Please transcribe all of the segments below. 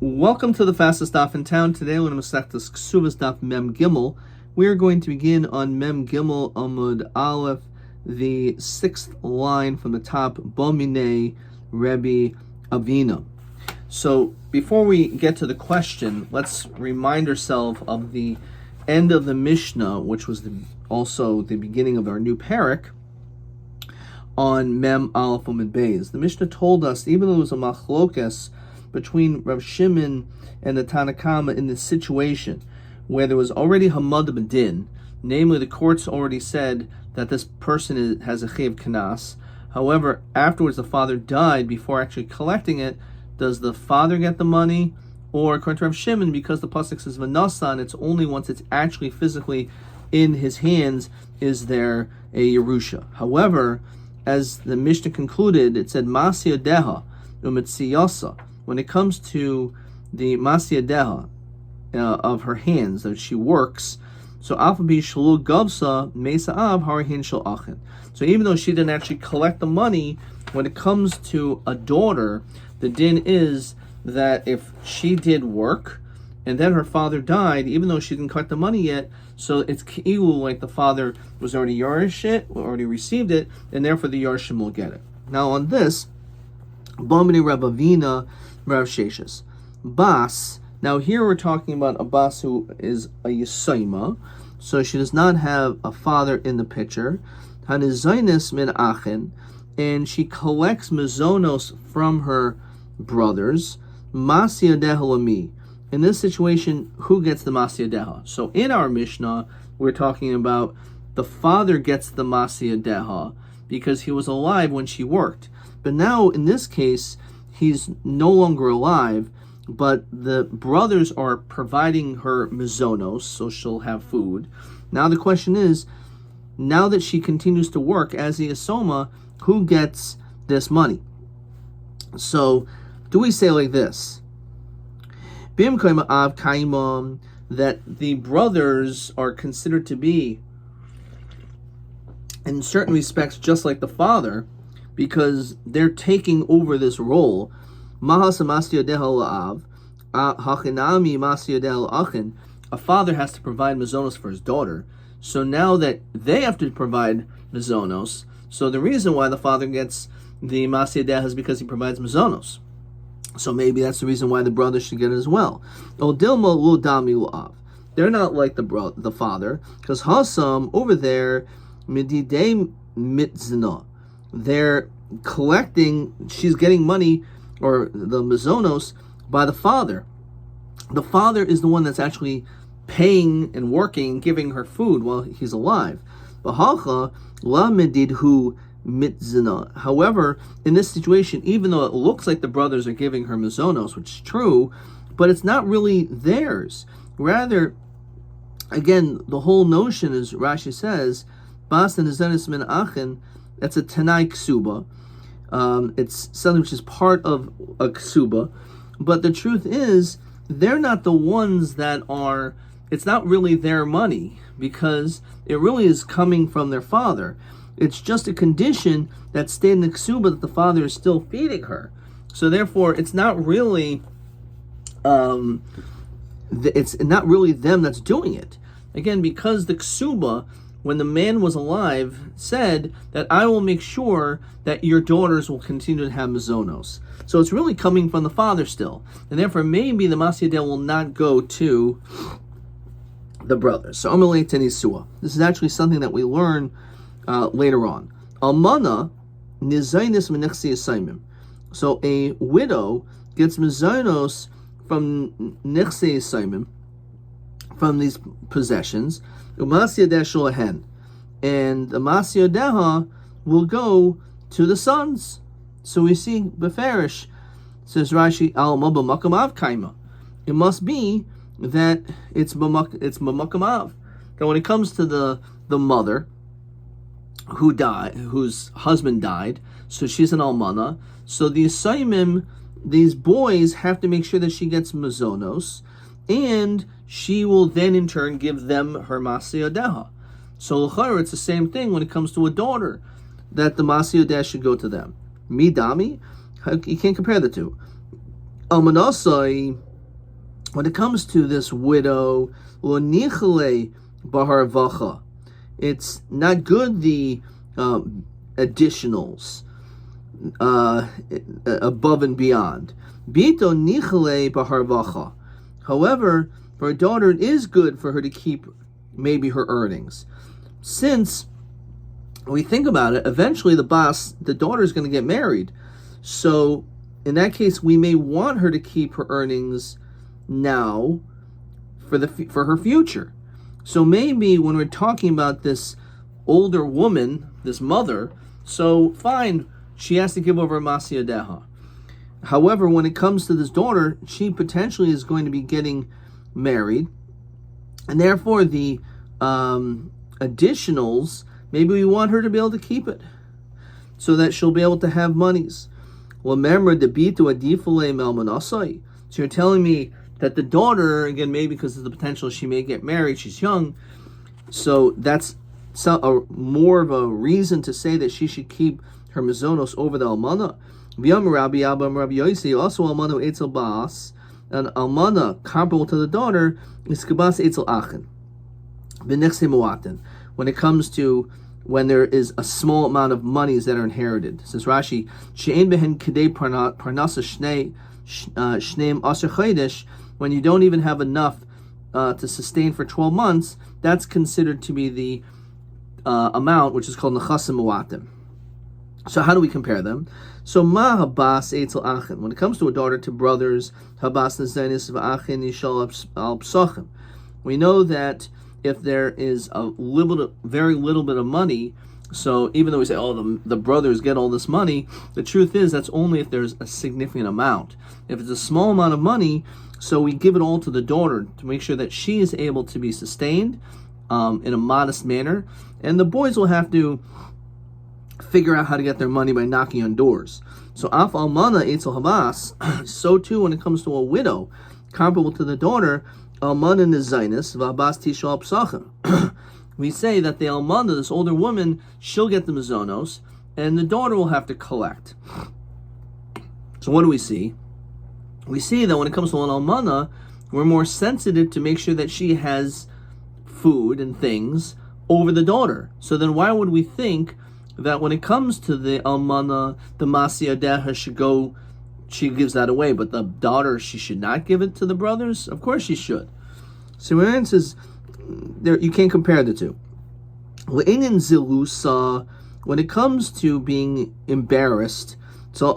Welcome to the fastest daf in town. Today we're going to Masech this Ksubas daf Mem Gimel. We are going to begin on Mem Gimel Amud Aleph, the sixth line from the top, Bomine Rabbi Avina. So before we get to the question, let's remind ourselves of the end of the Mishnah, which was also the beginning of our new parak on Mem Aleph Amud Beis. The Mishnah told us, even though it was a machlokes between Rav Shimon and the Tanakama in this situation where there was already Hamad B'Din, namely the courts already said that this person has a Chayav Kanas. However, afterwards the father died before actually collecting it. Does the father get the money? Or according to Rav Shimon, because the pasuk says V'nasan, it's only once it's actually physically in his hands is there a Yerusha. However, as the Mishnah concluded, it said Masya Deha Umitziyasa. When it comes to the Masya Deha of her hands that she works, so Alphabi Shalul Gavsa Mesa Av Harahin Shal Achin. So even though she didn't actually collect the money, when it comes to a daughter, the din is that if she did work and then her father died, even though she didn't collect the money yet, so it's ki'ilu, like the father was already yarish it, already received it, and therefore the yarshim will get it. Now on this, Bomini Rabavina Rav Sheshes. Bas, now here we're talking about a bas who is a Yisaima, so she does not have a father in the picture. Hanizainis min achin, and she collects mizonos from her brothers. Masya dehalami. In this situation, who gets the Masya Deha? So in our Mishnah, we're talking about the father gets the Masya Deha because he was alive when she worked. But now, in this case, he's no longer alive, but the brothers are providing her mizonos, so she'll have food. Now the question is, now that she continues to work as the Asoma, who gets this money? So, do we say like this? That the brothers are considered to be, in certain respects, just like the father, because they're taking over this role. A father has to provide mizonos for his daughter. So now that they have to provide mizonos, so the reason why the father gets the masya deha is because he provides mizonos. So maybe that's the reason why the brothers should get it as well. They're not like the father, because Hasam over there, mididei mitzna, they're collecting, she's getting money, or the mizonos, by the father. The father is the one that's actually paying and working, giving her food while he's alive. However, in this situation, even though it looks like the brothers are giving her mizonos, which is true, but it's not really theirs. Rather, again, the whole notion is, Rashi says, Bas nezenis min achin, that's a Tanai Ksuba. It's something which is part of a Ksuba. But the truth is, they're not the ones that are, it's not really their money, because it really is coming from their father. It's just a condition that stayed in the ksuba that the father is still feeding her. So therefore, it's not really, it's not really them that's doing it. Again, because the ksuba, when the man was alive, said that I will make sure that your daughters will continue to have mizonos. So it's really coming from the father still, and therefore maybe the masya deha will not go to the brothers. So Amalei Tenisua. This is actually something that we learn later on. Almana nizainis minechsi asaimim. So a widow gets mizonos from nechsi asaimim, from these possessions. Umasya deshulahen, and the masya deha will go to the sons. So we see beferish, says Rashi, al makam av kaima. It must be that it's b'makam av. That when it comes to the mother who died, whose husband died, so she's an almana. So the asaimim, these boys, have to make sure that she gets mizonos, and she will then in turn give them her masya deha. So l'chayr, it's the same thing when it comes to a daughter, that the masya deha should go to them. Midami, you can't compare the two. Almanasai when it comes to this widow, lo nichale baharvacha, it's not good the additionals above and beyond. Bito nichale baharvacha. However, for a daughter, it is good for her to keep maybe her earnings, since when we think about it, eventually the daughter is going to get married. So in that case, we may want her to keep her earnings now for her future. So maybe when we're talking about this older woman, this mother, so fine, she has to give over Masyadeha. However, when it comes to this daughter, she potentially is going to be getting married, and therefore the additionals, maybe we want her to be able to keep it so that she'll be able to have monies. So you're telling me that the daughter, again, maybe because of the potential she may get married, she's young, so that's more of a reason to say that she should keep her mazonos over the almana. Rabbi also almana etzel bas, an almana comparable to the daughter is kabas etzel achen. When it comes to when there is a small amount of monies that are inherited, says Rashi, she'ein behen kedei parnasa shneim aser chodesh, when you don't even have enough to sustain for 12 months, that's considered to be the amount which is called nechasim muatim. So how do we compare them? So ma habas eitzel achen. When it comes to a daughter to brothers, habas nezainis v'achen yishal al psachim. We know that if there is very little bit of money, so even though we say, oh, the brothers get all this money, the truth is that's only if there's a significant amount. If it's a small amount of money, so we give it all to the daughter to make sure that she is able to be sustained in a modest manner, and the boys will have to figure out how to get their money by knocking on doors. So af almana etzel habas, so too when it comes to a widow, comparable to the daughter, almana nezainis v'habas tishal psachim. We say that the almana, this older woman, she'll get the mazonos, and the daughter will have to collect. So what do we see? We see that when it comes to an almana, we're more sensitive to make sure that she has food and things over the daughter. So then why would we think that when it comes to the almana, the masyadeha she gives that away, but the daughter, she should not give it to the brothers? Of course she should. So Aaron says, you can't compare the two. When it comes to being embarrassed, so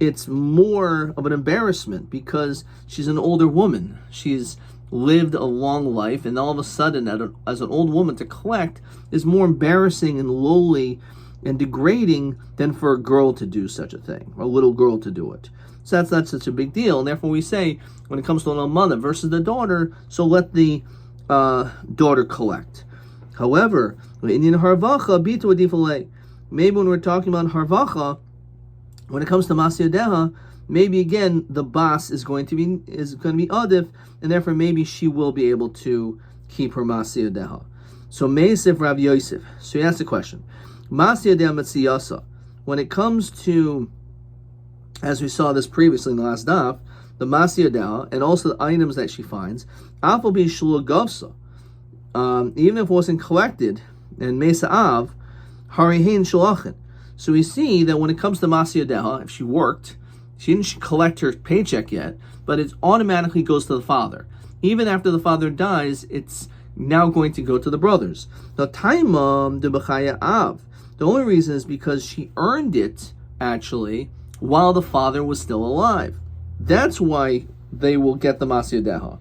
it's more of an embarrassment because she's an older woman. She's lived a long life, and all of a sudden, as an old woman, to collect is more embarrassing and lowly and degrading than for a girl to do such a thing, or a little girl to do it. So that's not such a big deal, and therefore we say, when it comes to an almana versus the daughter, so let the daughter collect. However, maybe when we're talking about harvacha, when it comes to masyadeha, maybe again the bas is going to be adif, and therefore maybe she will be able to keep her masyadeha. So Meisif Rav Yosef. So he asked the question: masyadeha matziyasa. When it comes to, as we saw this previously in the last daf, the masyadeha and also the items that she finds, afal bi shlu gavsa, even if it wasn't collected, and mesa av harihin shalachin. So we see that when it comes to masyadeha, if she worked, she didn't collect her paycheck yet, but it automatically goes to the father. Even after the father dies, it's now going to go to the brothers. The taimam de b'chaya av. The only reason is because she earned it, actually, while the father was still alive. That's why they will get the masyadeha.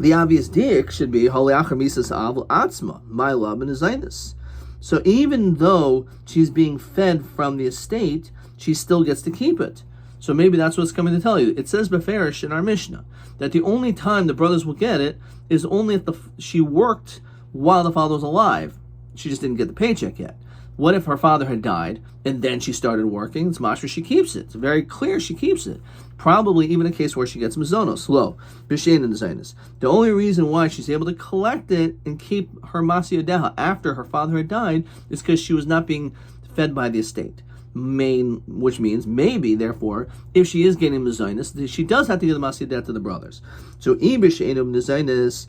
The obvious dik should be haleachar misas av atzma, my love and zainis. So even though she's being fed from the estate, she still gets to keep it. So maybe that's what's coming to tell you. It says beferish in our Mishnah that the only time the brothers will get it is only if she worked while the father was alive. She just didn't get the paycheck yet. What if her father had died and then she started working? It's mashra, she keeps it. It's very clear she keeps it. Probably even a case where she gets mazonos, low, b'shein and zainis. The only reason why she's able to collect it and keep her masyadeha after her father had died is because she was not being fed by the estate. which means maybe, therefore, if she is getting mezainis, she does have to give the masiyah to the brothers. So ibish enum mezainis.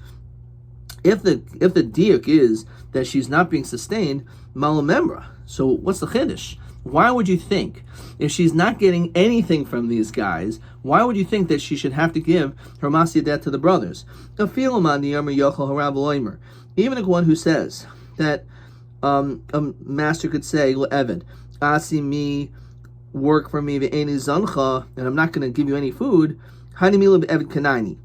If the diuk is that she's not being sustained, malamemra. So what's the chiddush? Why would you think, if she's not getting anything from these guys, why would you think that she should have to give her masiyah to the brothers? Even a one who says that a master could say, Evan, asi me, work for me, ve'eni zancha, and I'm not going to give you any food. Hanimila be'evid kanani.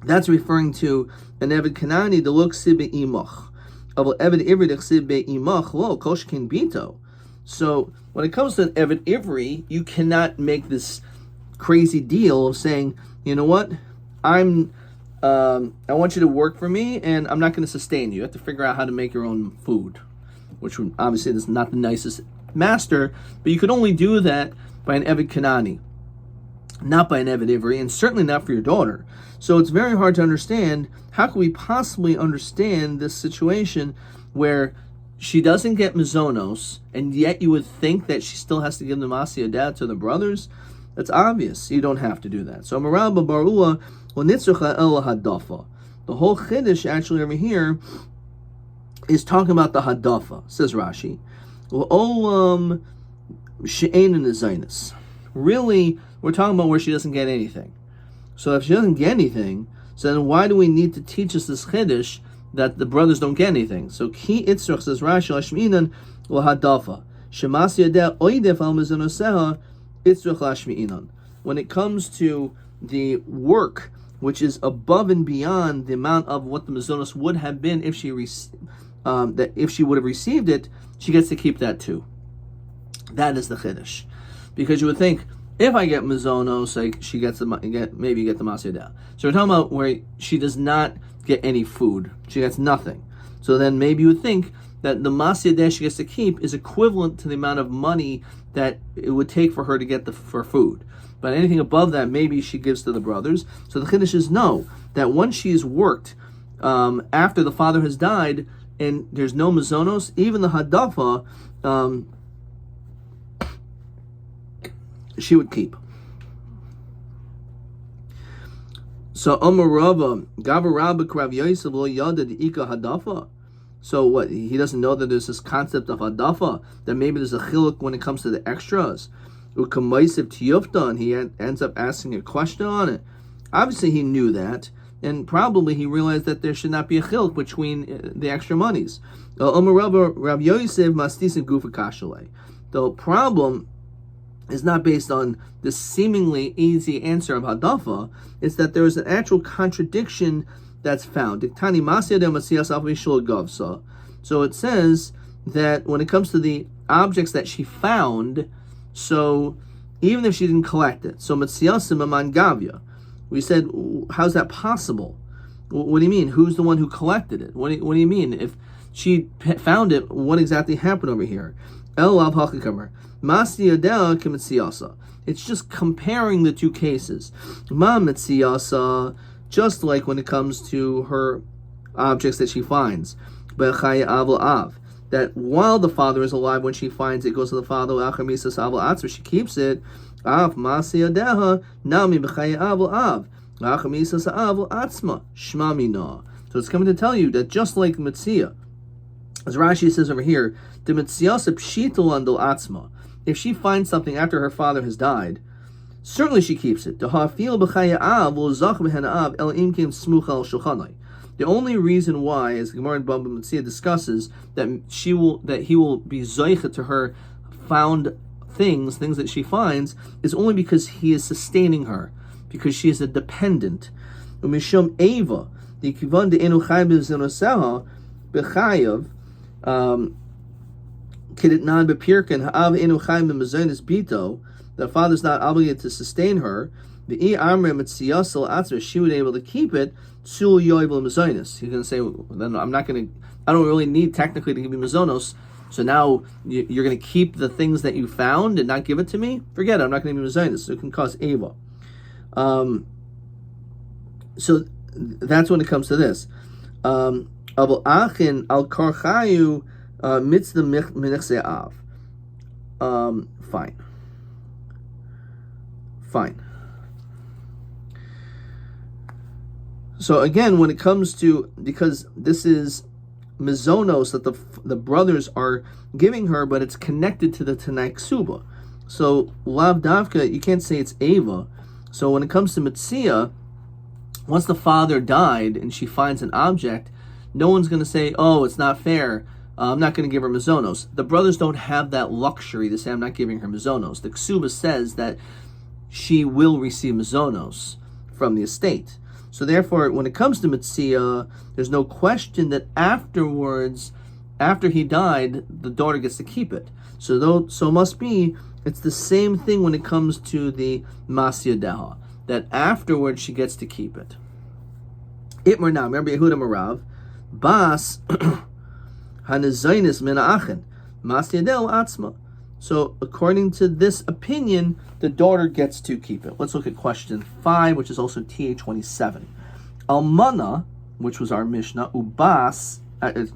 That's referring to an Evid Kanani, the look sibe imach. Of Evid Ivri, the sibe imach, lo, koshkin bito. So when it comes to an Evid Ivri, you cannot make this crazy deal of saying, you know what, I want you to work for me, and I'm not going to sustain you. You have to figure out how to make your own food, which obviously is not the nicest master, but you could only do that by an Evid Kanani, not by an Evid Ivri, and certainly not for your daughter. So it's very hard to understand, how can we possibly understand this situation where she doesn't get mizonos, and yet you would think that she still has to give the masiyah to the brothers? That's obvious. You don't have to do that. So Marabba Barua Nitzrucha El Hadafa. The whole chiddush actually over here is talking about the hadafa, says Rashi. Olam she'ein nizainis. Really, we're talking about where she doesn't get anything. So if she doesn't get anything, so then why do we need to teach us this chiddush that the brothers don't get anything? So ki itzrach, says Rashi, lashmi'inan l'hadafa shemas yadeh oidef al mizonoseha itzrach lashmi'inan. When it comes to the work, which is above and beyond the amount of what the mizonos would have been if she if she would have received it, she gets to keep that too. That is the chiddush, because you would think, if I get mizonos, like she gets maybe get the masiyah. So we're talking about where she does not get any food; she gets nothing. So then maybe you would think that the masiyah she gets to keep is equivalent to the amount of money that it would take for her to get for food. But anything above that, maybe she gives to the brothers. So the chiddush is no, that once she's worked after the father has died and there's no mizonos, even the hadafa, she would keep. So Amar Rava, Gavar Rabbi Rav Yosef lo yada the ika hadafa. So what? He doesn't know that there's this concept of hadafa, that maybe there's a chiluk when it comes to the extras. Ukamaisiv tiyufta, and he ends up asking a question on it. Obviously, he knew that, and probably he realized that there should not be a chiluk between the extra monies. Amar Rav Yosef mastis and gufa kashalei. The problem is not based on the seemingly easy answer of hadafa. It's that there is an actual contradiction that's found. So it says that when it comes to the objects that she found, so even if she didn't collect it, so Metziasim Aman Gavya, we said, how's that possible? What do you mean? Who's the one who collected it? What do you mean? If she found it, what exactly happened over here? It's just comparing the two cases. Ma Metziasa, just like when it comes to her objects that she finds. That while the father is alive, when she finds it, goes to the father, she keeps it. So it's coming to tell you that just like Metzia, as Rashi says over here, the Metziasa pshita landal atzma. If she finds something after her father has died, certainly she keeps it. The only reason why, as Gemara in Baba Metzia discusses, that he will be zoichet to her found things that she finds, is only because he is sustaining her, because she is a dependent. Umishum Eva, the kivan de enu chayim b'zinoseha b'chayav, kiditnan b'pirkan ha'av enu chayim b'mazonis bito, the father's not obligated to sustain her. The amre mitziyasel atzra, she would be able to keep it. Sul yoyvel mazonis. He's going to say, then I don't really need technically to give you mazonos. So now you're going to keep the things that you found and not give it to me? Forget it. I'm not going to give you mazonis. So it can cause ava. So that's when it comes to this. Abul achin al karchayu mitzvah minichse av. Fine. So again, when it comes to, because this is mizonos that the brothers are giving her, but it's connected to the Tanai Ksuba. So lav davka, you can't say it's Ava. So when it comes to Mitzia, once the father died and she finds an object, no one's going to say, oh, it's not fair, I'm not going to give her mizonos. The brothers don't have that luxury to say, I'm not giving her mizonos. The Ksuba says that she will receive mizonos from the estate. So therefore, when it comes to Mitzia, there's no question that afterwards, after he died, the daughter gets to keep it. So it must be, it's the same thing when it comes to the Masya Deha, that afterwards she gets to keep it. Itmar now, remember Yehuda Marav, Bas Hanazainis Mina Achen, Masya Del Atzma. So according to this opinion, the daughter gets to keep it. Let's look at question 5, which is also TA27. Almana, which was our Mishnah, Ubas,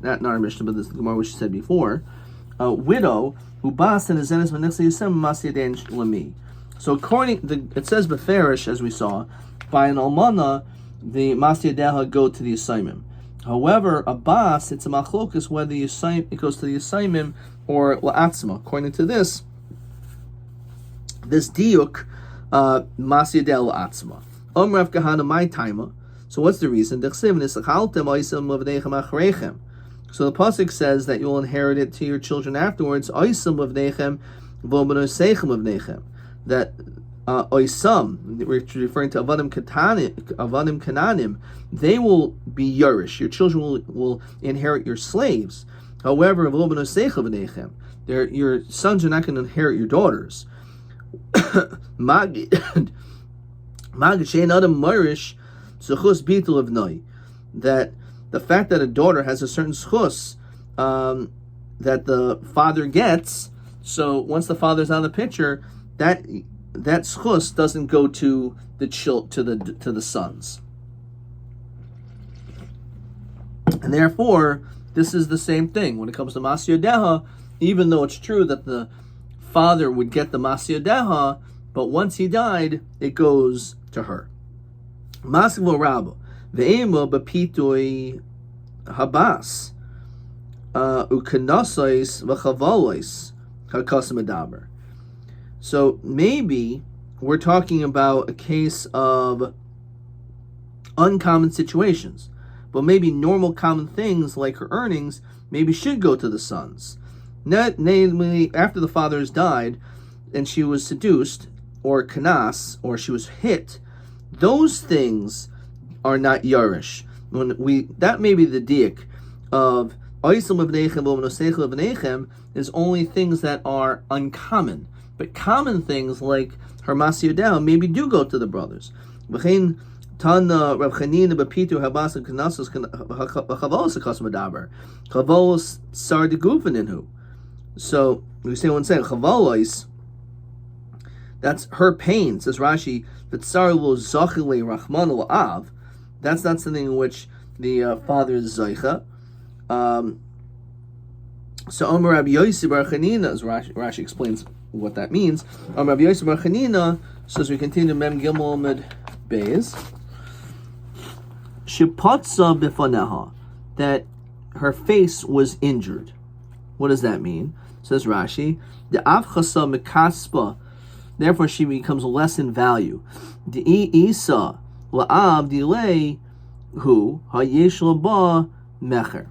not our Mishnah, but this is the Gemara which she said before, widow, Ubas and Azenis Manexi Yisem Masyaden Lami. So it says Beferish, as we saw, by an Almana, the Masyadeha go to the Yisaimim. However, a Bas, it's a machlokas whether it goes to the Yisaimim or La'atzma. According to this diuk, Masyadel La'atzma. Omrav Kahana my taima. So what's the reason? So the pasuk says that you'll inherit it to your children afterwards. That oisam, we're referring to avadim kananim, they will be yorish. Your children will inherit your slaves. However, your sons are not going to inherit your daughters. That the fact that a daughter has a certain schus that the father gets, so once the father's out of the picture, that schus doesn't go to the sons, and therefore this is the same thing when it comes to Masya Deha. Even though it's true that the father would get the Masya Deha, but once he died, it goes to her. Masvo Rabba ve'ema b'pitoi habas ukanasais v'chavalois hakasam adaber. So maybe we're talking about a case of uncommon situations, but maybe normal common things like her earnings maybe should go to the sons. Namely, after the father has died and she was seduced, or kanas, or she was hit, those things are not yarish. That may be the diak of oisam v'nechem v'noseichel v'nechem is only things that are uncommon. But common things like her Masya Deha maybe do go to the brothers. V'chein Tana Rav Chanina b'pitu habas and kanasos v'chavolos hakasam adaber. Chavolos sar de gufaninhu. So we say one saying chavolos, that's her pain, says Rashi, that tsar lo zachile rachman av. That's not something in which the father is zeicha. So Omer Rabbi Yossi bar Chanina, as Rashi explains what that means. Omer Rabbi Yossi bar Chanina, so as we continue Mem Gimel Amud Beis, Shipatza bifaneha, that her face was injured. What does that mean? Says Rashi, the avchasa mikaspa, therefore she becomes less in value. The isa la'av delay hu hayesh laba mecher.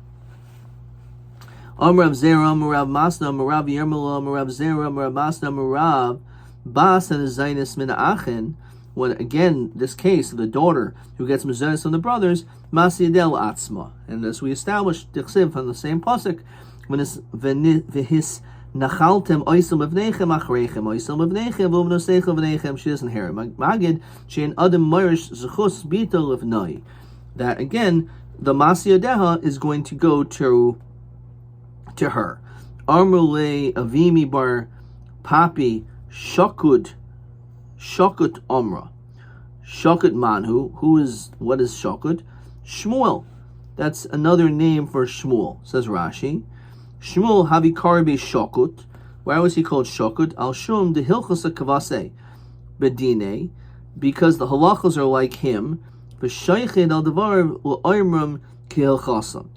Amrav Zera, Amrav Masna, Amrav Yermala, Amrav Zera, Amrav Masna, Amrav Bas and Zainis Min Achen. When again, this case, the daughter who gets Mizanis from the brothers, Masyadel Atzma. And as we established, Tichsiv from the same pasuk, when it's Vihis Nachaltem Oisam Avnechem Achrechem, Oisam Avnechem, Vovnosechem Avnechem, she doesn't hear it. Magid, she an Adam Marish Zechus Bitel of Noi. That again, the Masya Deha is going to go to her. Amrule Avimi bar Papi Shakut Amra. Shakut Manhu, what is Shakut? Shmuel. That's another name for Shmuel, says Rashi. Shmuel Havikari be Shakut. Why was he called Shokut? Al Shum de Hilchasa Kavase Bedine, because the halachos are like him. V'shayched al Devar L'Oimram Kihilchasam.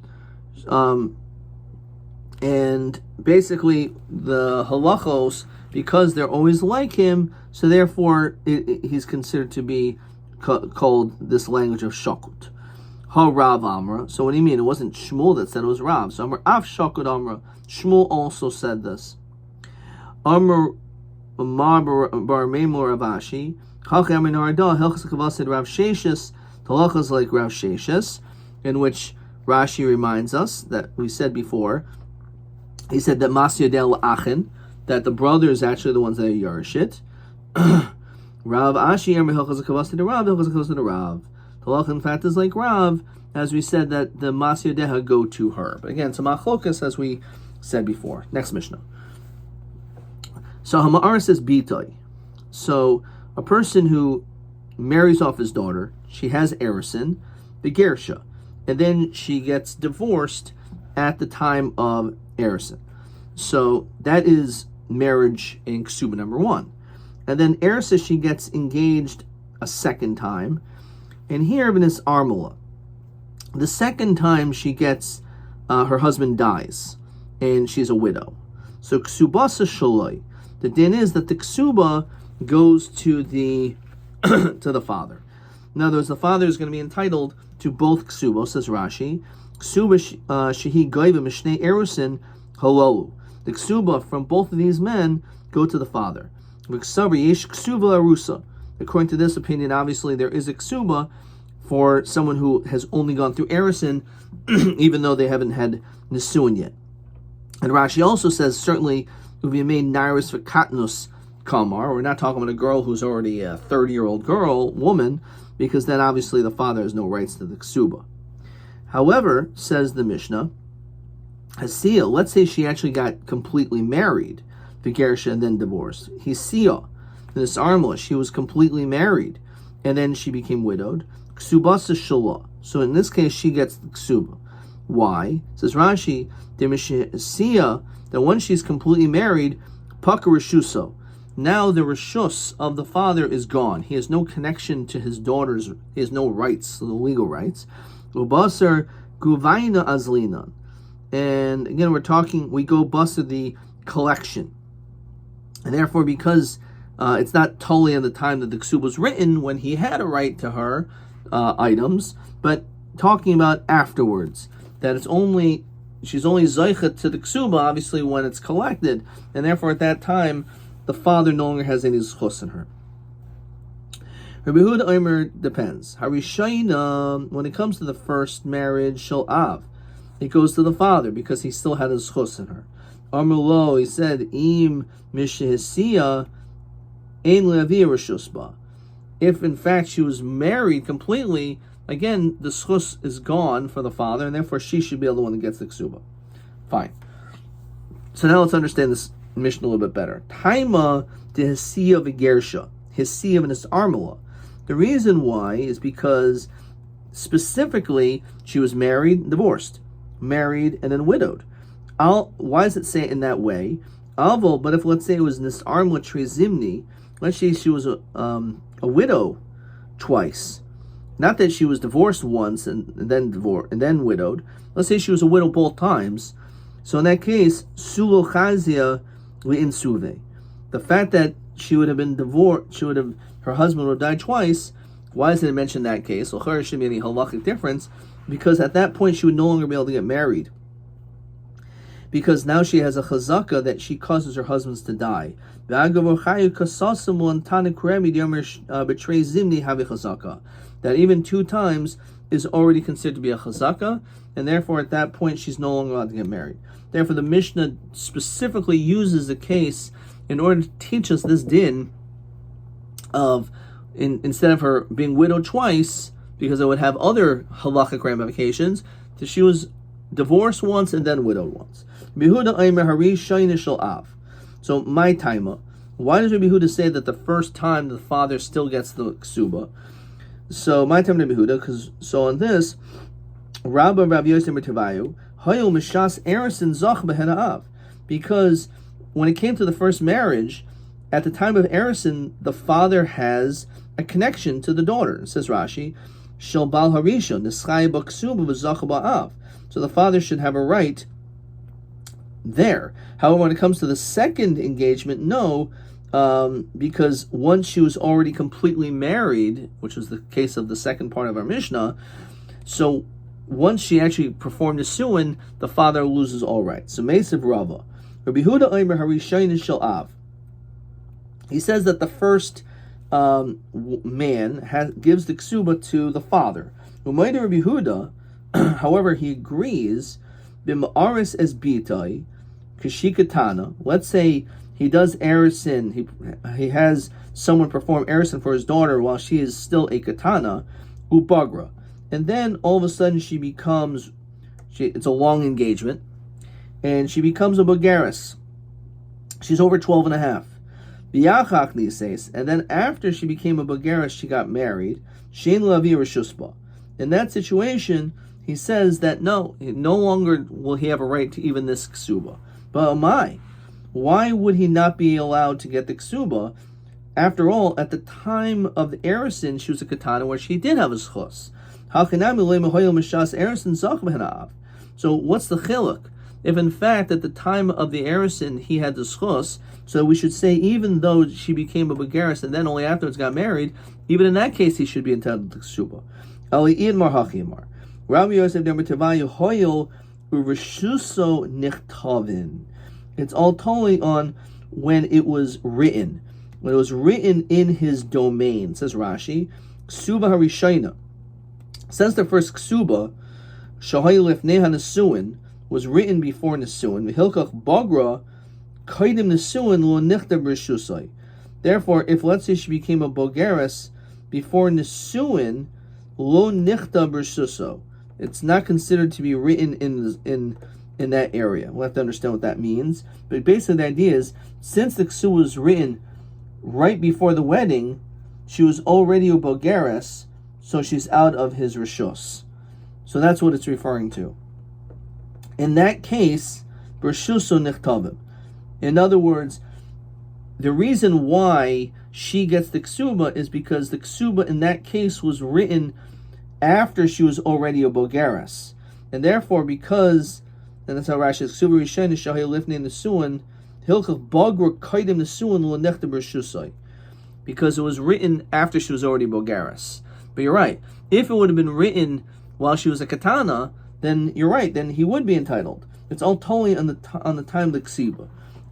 And basically, the halachos, because they're always like him, so therefore he's considered to be called this language of Shokut. Ha Rav Amra. So what do you mean? It wasn't Shmuel that said it was Rav. So Amra Av Shokut Amra. Shmuel also said this. Amr Bar Memor Ravashi. Hachem in Arada Hilchas Kavasid Rav Sheshis. Halachas like Rav Sheshis, in which Rashi reminds us that we said before. He said that Mas Yodel Achin, that the brother is actually the ones that are Yarishit. Rav Ashi Amr Hilchas Kavasid Rav Hilchas Kavasid Rav. Halach in fact is like Rav, as we said that the Mas Yodeha go to her. But again, so Machlokas, as we said before. Next Mishnah. So Hama'ar says Bitoi. So a person who marries off his daughter, she has Erison, the Gersha, and then she gets divorced at the time of Erison. So that is marriage in Ksuba number 1. And then Erisa, she gets engaged a second time. And here in this Armula, the second time she gets, her husband dies, and she's a widow. So Ksubasa Shaloi. The din is that the Ksuba goes to the to the father. In other words, the father is going to be entitled to both Ksubos, says Rashi. Ksuba Shehi Goiva Mishnei Erusin Halolu. The Ksuba from both of these men go to the father. Yesh Ksuba Arusa. According to this opinion, obviously there is a Ksuba for someone who has only gone through Erison, even though they haven't had Nisuin yet. And Rashi also says, certainly, it would be made Nairis for Katnus Kamar. We're not talking about a girl who's already a 30-year-old woman, because then obviously the father has no rights to the Ksuba. However, says the Mishnah, Hasiya, let's say she actually got completely married to Gersha and then divorced. Hisiya, this Armla, she was completely married, and then she became widowed. Ksubasa Shala. So in this case, she gets the Ksuba. Why? Says Rashi, that once she's completely married, Paka Rishuso. Now the Rishus of the father is gone. He has no connection to his daughters. He has no rights, the legal rights. Ubasar Guvaina Azlina. And again, we go busted the collection. And therefore, because it's not totally at the time that the Ksuba was written, when he had a right to her items, but talking about afterwards, that she's only Zaychet to the Ksuba, obviously, when it's collected, and therefore at that time, the father no longer has any zchus in her. Rabbi Yehuda Omer depends. Harishayna, when it comes to the first marriage, Shal Av, it goes to the father because he still had a zchus in her. Amrulo, he said, Im Mishahisiya Ein Levi Rishusba. If in fact she was married completely, again, the zchus is gone for the father, and therefore she should be the one that gets the ksuba. Fine. So now let's understand this Mishnah a little bit better. Taima de Hisiya v'Gersha. Hisiya v'Nis Armala. The reason why is because specifically she was married, divorced, married, and then widowed. Why does it say it in that way? Avol, but if let's say it was Nis Armla Trezimni, let's say she was a widow twice. Not that she was divorced once and then widowed. Let's say she was a widow both times. So in that case, Sulo Chazia Li'insuve. The fact that she would have been divorced, her husband would have died twice. Why doesn't it mention that case? So there shouldn't be any halachic difference, because at that point she would no longer be able to get married. Because now she has a chazaka that she causes her husbands to die. That even 2 times is already considered to be a chazaka, and therefore at that point she's no longer allowed to get married. Therefore the Mishnah specifically uses the case in order to teach us this din of, instead of her being widowed twice, because it would have other halachic ramifications, that she was divorced once and then widowed once. So my taima, why does Rabbi Yehuda say that the first time the father still gets the ksuba? So my time Rabbi Yehuda, because so on this, Rabbi Yosef Mertavayu, Hayo Mishas Erison Zach Behenaav, because when it came to the first marriage, at the time of Erison, the father has a connection to the daughter. It says Rashi, Shel Bal Harishon, Nischai B'Ksuba V'Zacha Ba'av. So the father should have a right there. However, when it comes to the second engagement, no, because once she was already completely married, which was the case of the second part of our Mishnah, so once she actually performed the suin, the father loses all rights. So Meisiv Rava, Rabbi Huda Omer Harishayin Shel Av. He says that the first man gives the ksuba to the father. Umayda Rabbi Huda, however, he agrees b'ma'aris es bitai kashikatana. Let's say he does erison. He has someone perform erison for his daughter while she is still a katana, ubagra, and then all of a sudden it's a long engagement, and she becomes a bogeres. She's over 12 and a half. And then after she became a bogeres, she got married. In that situation, he says that no longer will he have a right to even this ksuba. But why would he not be allowed to get the ksuba? After all, at the time of the erison, she was a katana where she did have a schus. So what's the chiluk? If in fact at the time of the erison he had the schus, so we should say even though she became a bogeres and then only afterwards got married, even in that case he should be entitled to ksuba. Rabbi Yosef Demar Tevayu Hoyel Urishuso Nichtavin. It's all totally on when it was written. When it was written in his domain, says Rashi, Ksuba Harishayna. Since the first Ksuba, Shahayilif Neha Nesuin, was written before Nesuin, Vihilkach Bagra, Kaidim Nesuin Lo Nichtav Rishusai. Therefore, if let's say she became a Bogeres before Nesuin, Lo Nichtav Rishuso, it's not considered to be written in that area. We'll have to understand what that means. But basically the idea is, since the Ksu was written right before the wedding, she was already a Bogeres, so she's out of his Rishus. So that's what it's referring to. In that case, Rishuso Nichtavim. In other words, the reason why she gets the Ksuba is because the Ksuba in that case was written after she was already a Bogeres. And therefore, because, and that's how Rashi says, Ksuba Rishayna Shahei Lifnei Nesuin, Hilchach Bagra Kaidim Nesuin Lo Nechta B'Rishusai. Because it was written after she was already Bogeres. But you're right. If it would have been written while she was a katana, then you're right. Then he would be entitled. It's all totally on the time of the ksiba,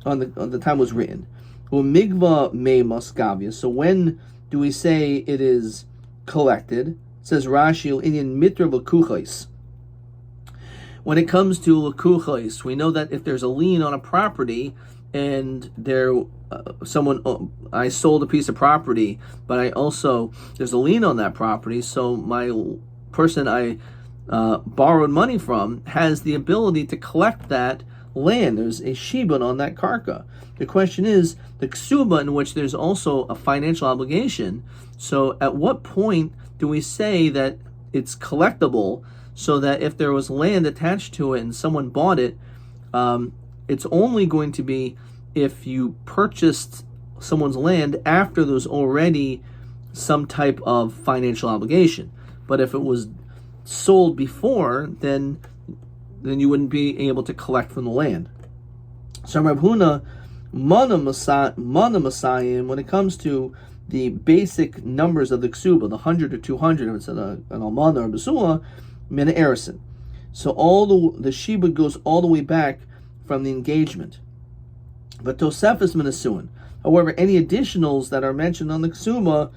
on the time it was written. Migva me maskavia. So when do we say it is collected? It says Rashi Indian mitra l'kuchais. When it comes to l'kuchais, we know that if there's a lien on a property and I sold a piece of property, but there's a lien on that property, so my person I borrowed money from has the ability to collect that land. There's a shibun on that karka. The question is, the ksuba in which there's also a financial obligation, so at what point do we say that it's collectible, so that if there was land attached to it and someone bought it, it's only going to be if you purchased someone's land after there was already some type of financial obligation. But if it was sold before, then you wouldn't be able to collect from the land. So Rav Huna, Mana Masayim, when it comes to the basic numbers of the ksuba, the 100 or 200, if it's an almana or basula, mina erison. So all the shibud goes all the way back from the engagement. But Tosefis Minasuin. However, any additionals that are mentioned on the Ksuma,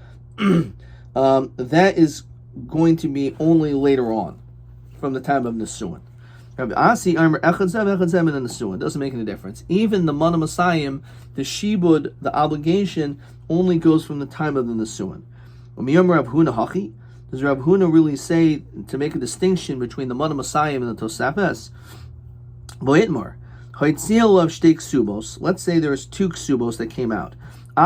that is going to be only later on, from the time of Nasuin. It doesn't make any difference. Even the Mana Masayim, the Shibud, the obligation, only goes from the time of the Nasuin. Does Rav Huna really say to make a distinction between the Mana Masayim and the Tosefes? Boitmar. Let's say there's two ksubos that came out. You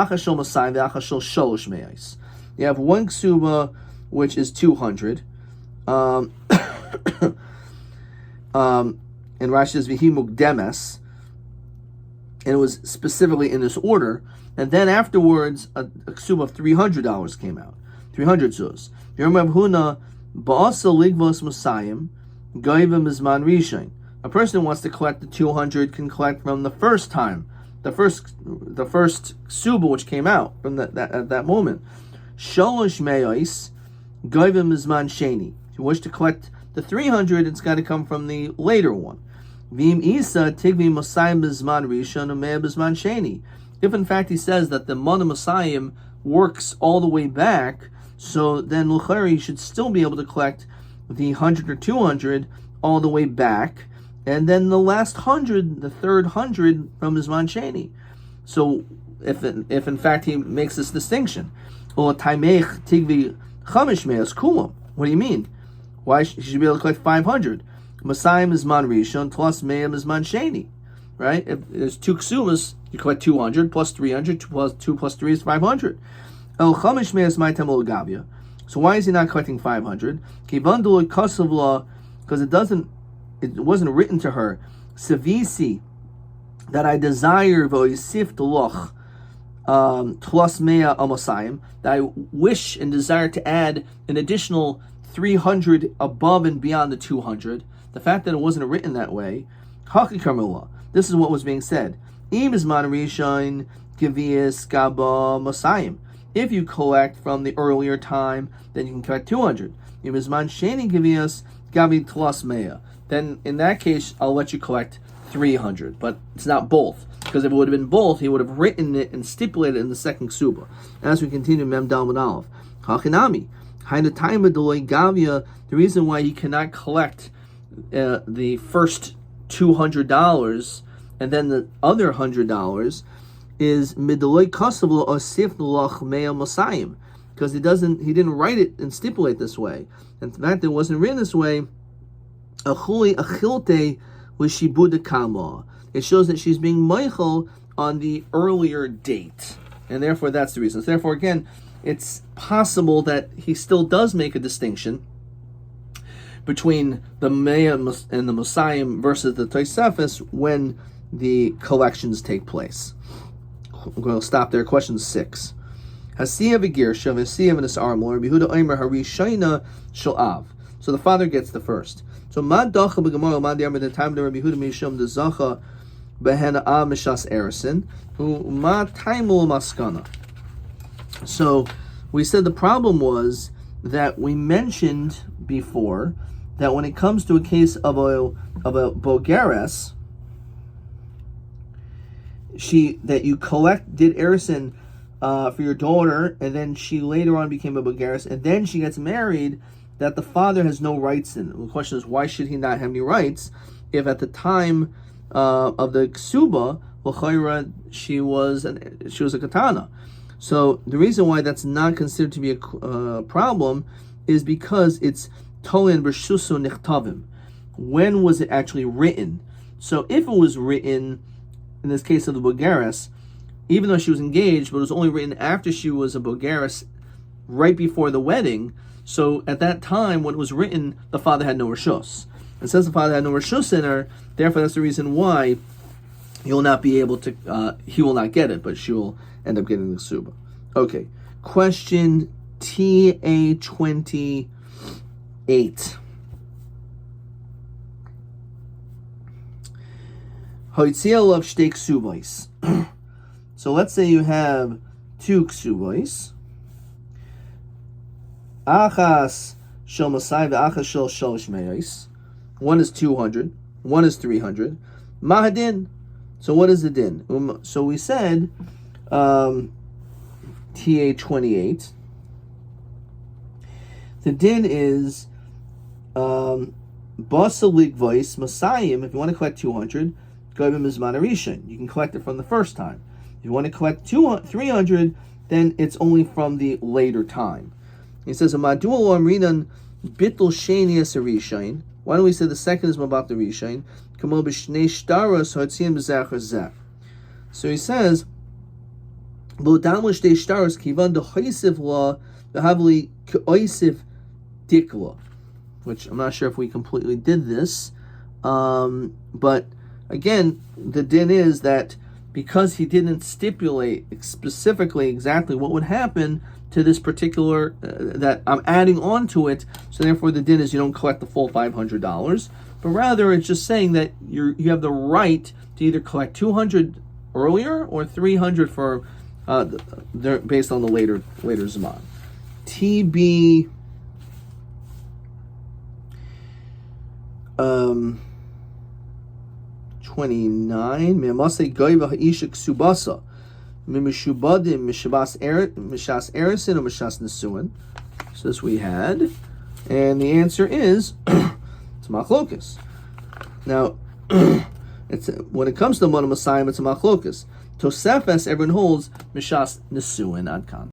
have one ksuba which is 200. And Rashi says Vihimuk Demes. and it was specifically in this order. And then afterwards, a ksuba of $300 came out, 300 zuz. Remember, Huna ba'asa ligvos musayim goyva mizman rishon. A person who wants to collect the 200 can collect from the first time, the first ksuba which came out from at that moment. Sholosh me'os goyva mizman sheni. If you wish to collect the 300, it's got to come from the later one. V'im isa tigvi musayim mizman rishon u'mea mizman sheni. If in fact he says that the Mana Masayim works all the way back, so then Luchari should still be able to collect the 100 or 200 all the way back, and then the last 100, the third 100 from his Mansheni. So if in fact he makes this distinction, what do you mean? Why he should be able to collect 500? Masayim is Man Rishon plus Me'am is Man Sheni. Right? If there's two ksumas, you collect 200 plus 300, 2 plus 3 is 500. El Chamish Me'as Maitem Gavia. So why is he not collecting 500? Because it wasn't written to her, Savisi, that I desire Voisif Deloch plus Mea Amasayim, that I wish and desire to add an additional 300 above and beyond the 200. The fact that it wasn't written that way, Hakikarmullah. This is what was being said. If you collect from the earlier time, then you can collect 200. Then in that case, I'll let you collect 300. But it's not both. Because if it would have been both, he would have written it and stipulated it in the second ksuba. As we continue, Mem Dal Mid Aleph. Hachinami. The reason why he cannot collect the first $200 and then the other $100 is midoloi kasavlo osif lach mea masayim, because he didn't write it and stipulate this way. In fact, it wasn't written this way. Achuli achilte l'shibuda kama. It shows that she's being meichel on the earlier date, and therefore that's the reason. So therefore, again, it's possible that he still does make a distinction between the Mea and the Mosayim versus the Tosefes when the collections take place. I'm going to stop there. Question 6. Hasiya v'girsha v'hasiya v'nis armor Yehuda Omer harishayna shalav. So the father gets the first. So ma dacha b'gemara ma di'amar the time of Rabbi Yehuda mishum dezacha behena mishas erison hu ma taimul maskana. So we said the problem was that we mentioned before that when it comes to a case of a bogeres, that you did erison for your daughter, and then she later on became a bogeres, and then she gets married, that the father has no rights in it. The question is, why should he not have any rights if at the time of the ksuba, l'chayra, she was a katana? So the reason why that's not considered to be a problem is because it's tolen b'shuso nichtavim. When was it actually written? So if it was written, in this case of the bogeres, even though she was engaged, but it was only written after she was a bogeres, right before the wedding, so at that time when it was written, the father had no reshus. And since the father had no reshus in her, therefore that's the reason why he will not be able to, he will not get it, but she will end up getting the suba. Okay, question TA28. Hoitziel of shtei ksubais. So let's say you have 2 ksubais. Achas shel masai ve'achas shel shalosh me'os. One is 200, one is 300. Mahadin. So what is the din? So we said TA28. The din is basalik voice masayim. If you want to collect 200, go to mizman arishin. You can collect it from the first time. If you want to collect 300, then it's only from the later time. He says, "Amadul amrinan bittul sheni arishin." Why don't we say the second is mabat the rishin? Kamo b'shnei shtaros hotzim b'zachar zeh. So he says, "B'odam l'shtei shtaros kivan dehoisiv la v'havli keoisiv dikla," which I'm not sure if we completely did this, but again, the din is that because he didn't stipulate specifically exactly what would happen to this particular that I'm adding on to it. So therefore, the din is you don't collect the full $500, but rather it's just saying that you have the right to either collect $200 earlier or $300 for based on the later Zman. TB 29. Me'amasei goyva ha'isha ksubasa mimishubadim mishas erisin or mishas nesuin. So this we had, and the answer is it's machlokas. Now, it's when it comes to Monim Masayim, it's a machlokas. Tosefes, everyone holds mishas nesuin adkan.